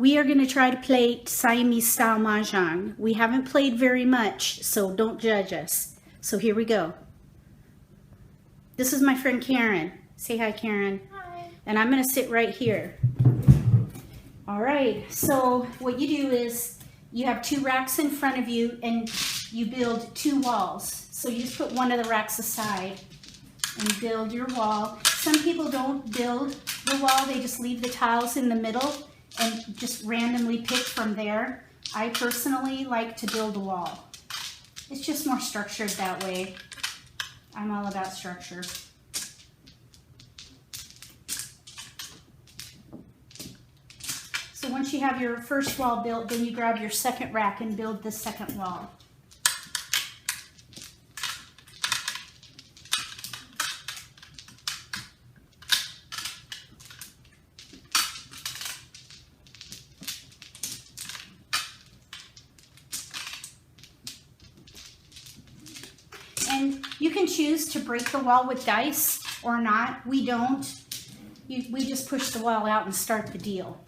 We are going to try to play Siamese style Mah Jongg. We haven't played very much, so don't judge us. So here we go. This is my friend Karen. Say hi, Karen. Hi. And I'm going to sit right here. All right, so what you do is you have two racks in front of you and you build two walls. So you just put one of the racks aside and build your wall. Some people don't build the wall, they just leave the tiles in the middle and just randomly pick from there. I personally like to build a wall. It's just more structured that way. I'm all about structure. So once you have your first wall built, then you grab your second rack and build the second wall. And you can choose to break the wall with dice or not. We don't. We just push the wall out and start the deal.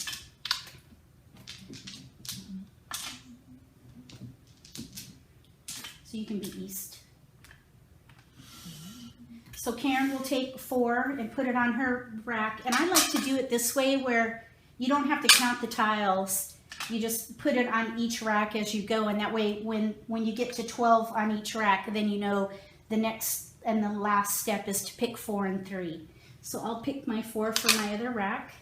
So you can be east. So Karen will take 4 and put it on her rack. And I like to do it this way where you don't have to count the tiles. You just put it on each rack as you go, and that way when you get to 12 on each rack, then you know the next and the last step is to pick 4 and 3. So I'll pick my 4 for my other rack.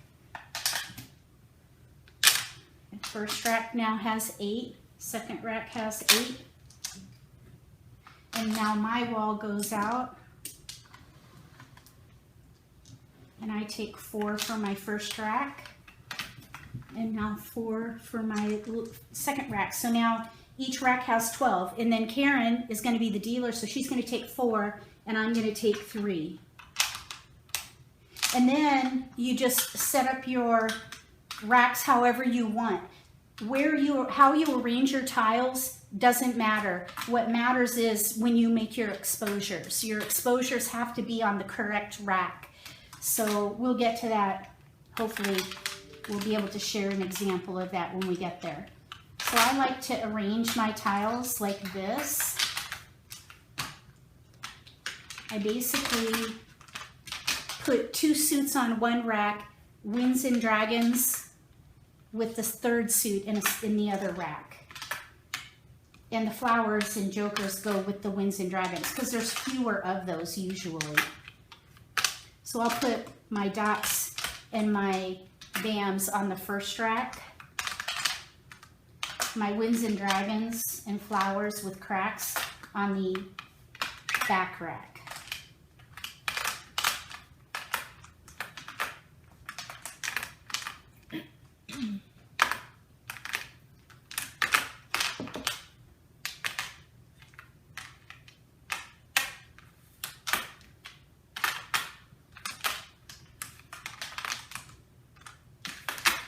The first rack now has 8, second rack has 8. And now my wall goes out. And I take 4 for my first rack. And now 4 for my second rack. So now each rack has 12. And then Karen is going to be the dealer, so she's going to take 4 and I'm going to take 3. And then you just set up your racks however you want. How you arrange your tiles doesn't matter. What matters is when you make your exposures. Your exposures have to be on the correct rack. So we'll get to that. Hopefully we'll be able to share an example of that when we get there. So I like to arrange my tiles like this. I basically put 2 suits on one rack, Winds and Dragons with the third suit in the other rack. And the flowers and jokers go with the Winds and Dragons because there's fewer of those usually. So I'll put my dots and my dams on the first rack, my Winds and Dragons and flowers with cracks on the back rack.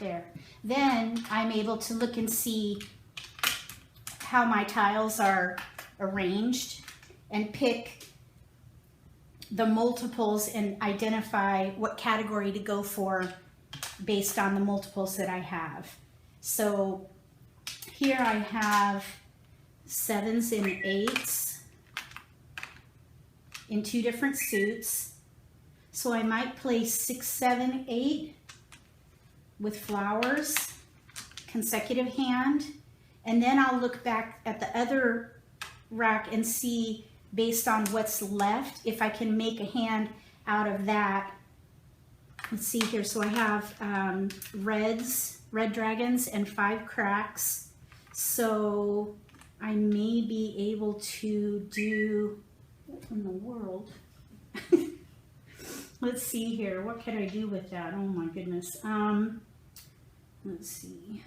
There. Then I'm able to look and see how my tiles are arranged and pick the multiples and identify what category to go for based on the multiples that I have. So here I have 7s and 8s in 2 different suits. So I might play 6, 7, 8 with flowers, consecutive hand, and then I'll look back at the other rack and see based on what's left if I can make a hand out of that. Let's see here. So I have red dragons and 5 cracks. So I may be able to do, what in the world? Let's see here. What can I do with that? Oh my goodness. Let's see.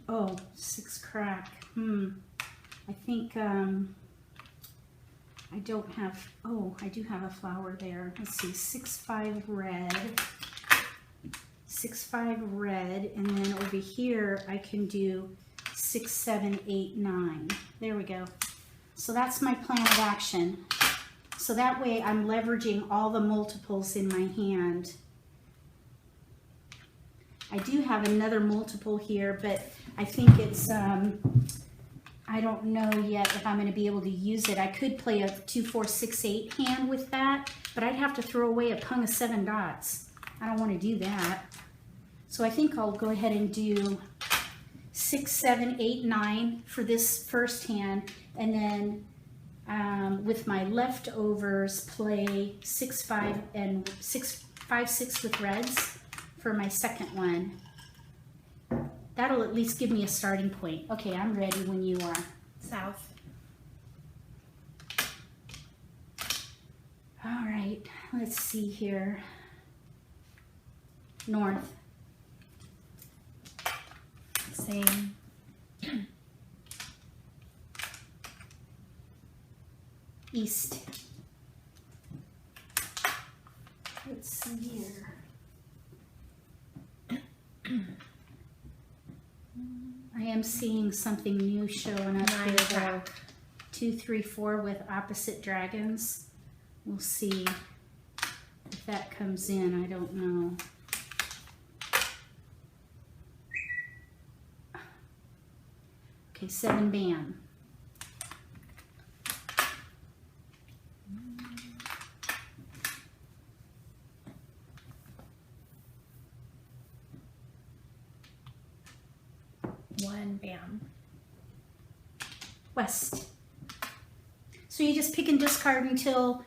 Oh, 6 crack. I think I don't have, oh, I do have a flower there. Let's see, 6, 5 red. 6, 5 red. And then over here, I can do 6, 7, 8, 9. There we go. So that's my plan of action. So that way I'm leveraging all the multiples in my hand. I do have another multiple here, but I think it's, I don't know yet if I'm going to be able to use it. I could play a 2, 4, 6, 8 hand with that, but I'd have to throw away a pung of 7 dots. I don't want to do that. So I think I'll go ahead and do 6, 7, 8, 9 for this first hand, and then with my leftovers play 6, 5, and 6, 5, 6 with reds for my second one. That'll at least give me a starting point. Okay, I'm ready when you are. South. All right, let's see here. North. Same. East. Let's see here. I am seeing something new showing up here though. 2, 3, 4 with opposite dragons. We'll see if that comes in. I don't know. Okay, 7 bam. One bam. West. So you just pick and discard until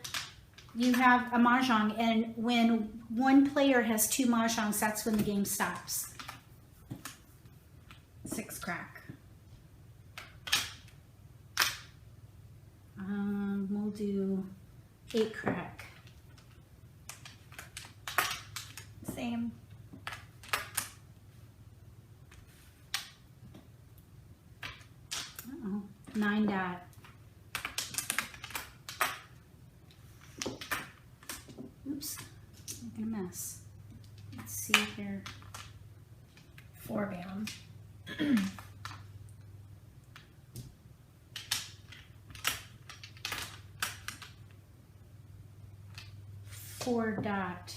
you have a mahjong, and when one player has 2 mahjongs, that's when the game stops. 6 crack. We'll do 8 crack. Same. Uh-oh. 9 dot. Oops, making a mess. Let's see here. 4 bam. 4 dot.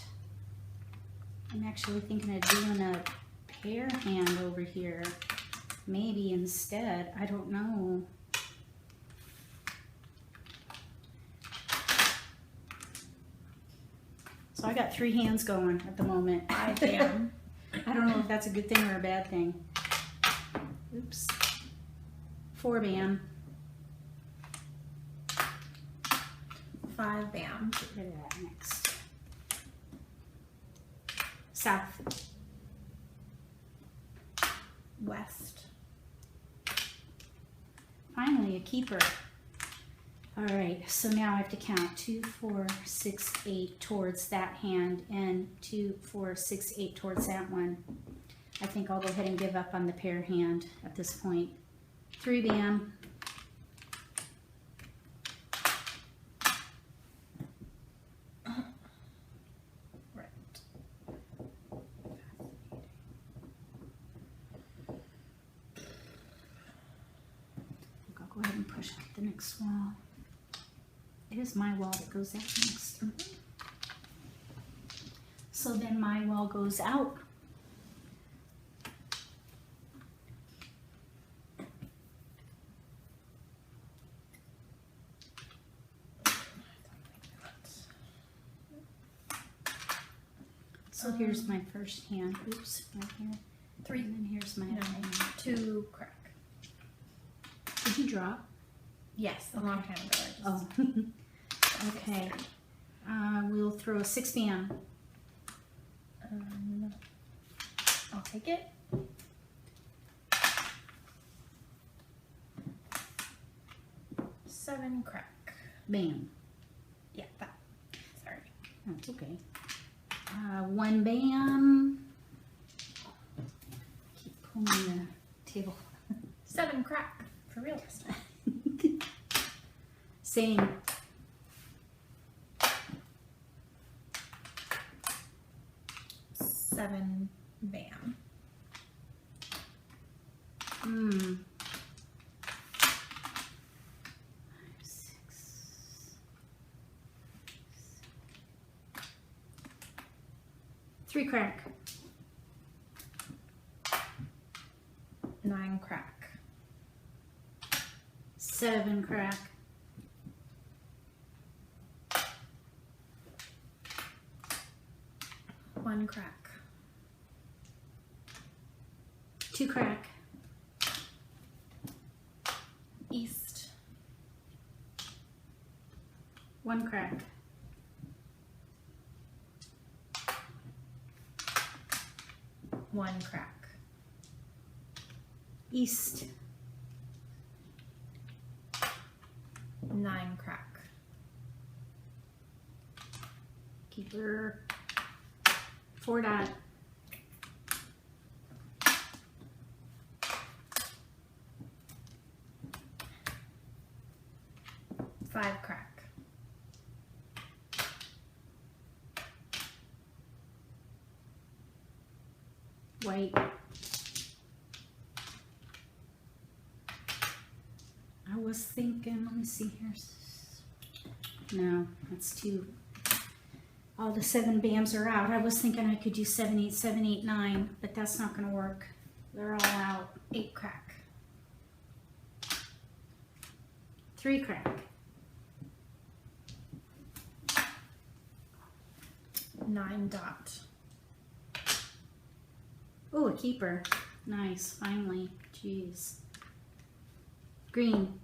I'm actually thinking of doing a pair hand over here. Maybe instead. I don't know. So I got 3 hands going at the moment. 5 bam. I don't know if that's a good thing or a bad thing. Oops. 4 bam. 5 bam. Get rid of that next. South. West. Finally, a keeper. All right, so now I have to count 2, 4, 6, 8 towards that hand, and 2, 4, 6, 8 towards that one. I think I'll go ahead and give up on the pair hand at this point. 3 bam. Right. I'll go ahead and push up the next wall. It is my wall that goes out next. So then my wall goes out. So here's my first hand. Oops, right here. 3. And then here's my other hand. 2 crack. Did you drop? Yes, a long time ago. Oh, okay. We'll throw a 6 bam. I'll take it. 7 crack. Bam. Yeah, that. Sorry. That's okay. 1 bam. Keep pulling the table. 7 crack. For real this time. Same. Seven bam. 5, 6. 3 crack. 9 crack. 7 crack. 1 crack. 2 crack. East. 1 crack. 1 crack. East. 9 crack. Keeper. 4 dot. 5 crack. White. I was thinking, let me see here. No, that's too. All the 7 BAMs are out. I was thinking I could do 7, 8, 7, 8, 9, but that's not going to work. They're all out. 8 crack. 3 crack. 9 dot. Oh, a keeper. Nice, finally. Jeez. Green.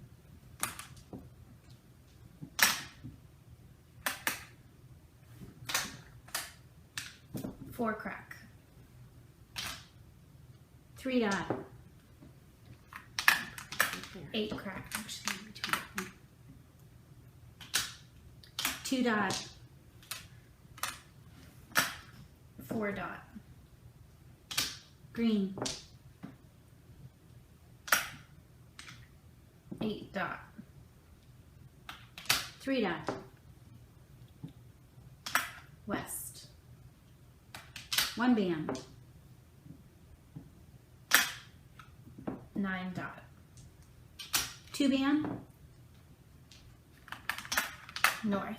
4 crack. 3 dot. 8 crack. Actually, between 2 dot. 4 dot. Green. 8 dot. 3 dot. West. 1 BAM. 9 dot. 2 BAM. North.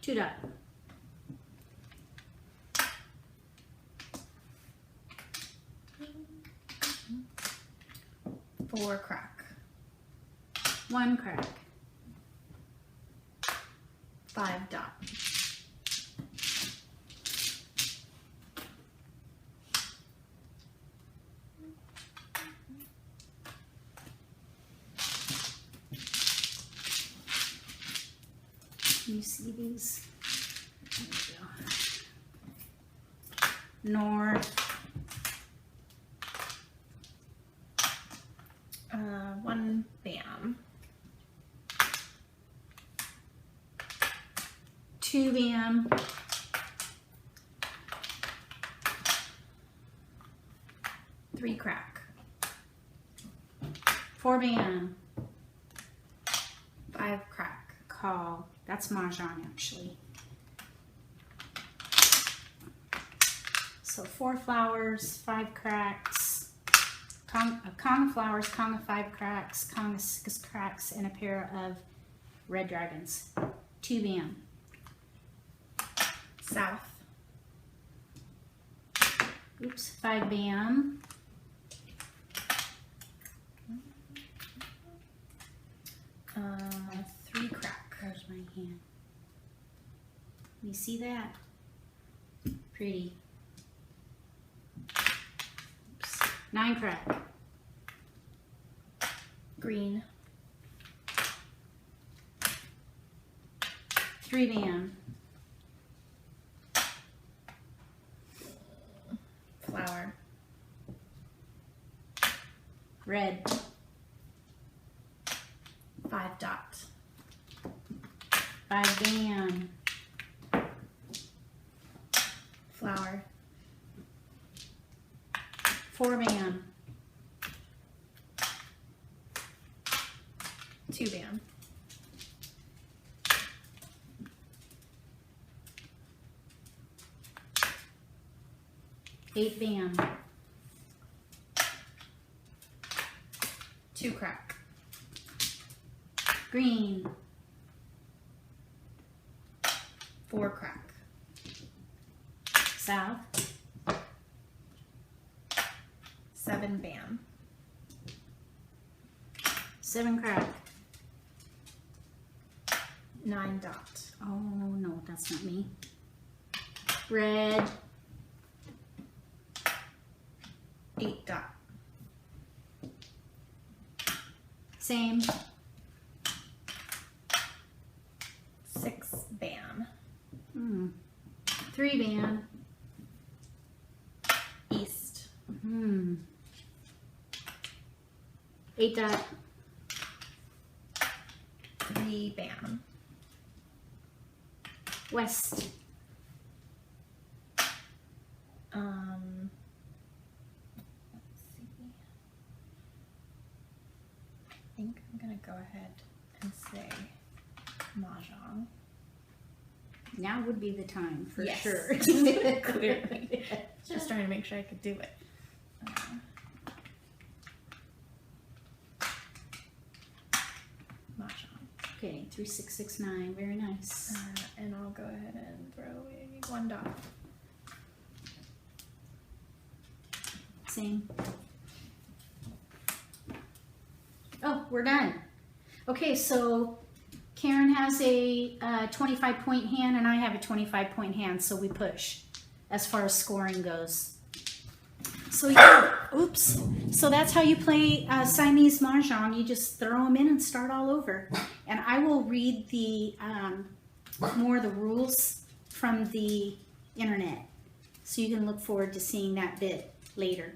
2 dot. 4 crack. 1 crack. 5 dot. Can you see these? There we go. North. 1 BAM. 2 BAM. 3 crack. 4 BAM. 5 crack. Call. That's Mah Jongg, actually. So 4 flowers, 5 cracks, a Kong of flowers, Kong of 5 cracks, Kong of 6 cracks, and a pair of red dragons. 2 BAM. South. Oops, 5 BAM. Uh, 3 crack. There's my hand. You see that? Pretty. Oops. 9 crack. Green. 3 BAM. Flower. Red. 5 dot. 5 BAM. Flower. 4 BAM. 2 BAM. 8 BAM. 2 crack. Green. 4 crack. South. 7 bam. 7 crack. 9 dot. Oh no, that's not me. Red. 8 dot. Same. 6 bam. 3 band. East. 8 dot. 3 bam. West. Let's see. I think I'm gonna go ahead and say Mah Jongg. Now would be the time for Yes. sure. Clearly. Just trying to make sure I could do it. Mah Jongg. Okay, 3, 6, 6, 9. Very nice. And I'll go ahead and throw a 1 dot. Same. Oh, we're done. Okay, so Karen has a 25-point hand and I have a 25-point hand, so we push as far as scoring goes. So yeah, oops. So that's how you play Siamese Mah Jongg. You just throw them in and start all over. And I will read the more of the rules from the internet, so you can look forward to seeing that bit later.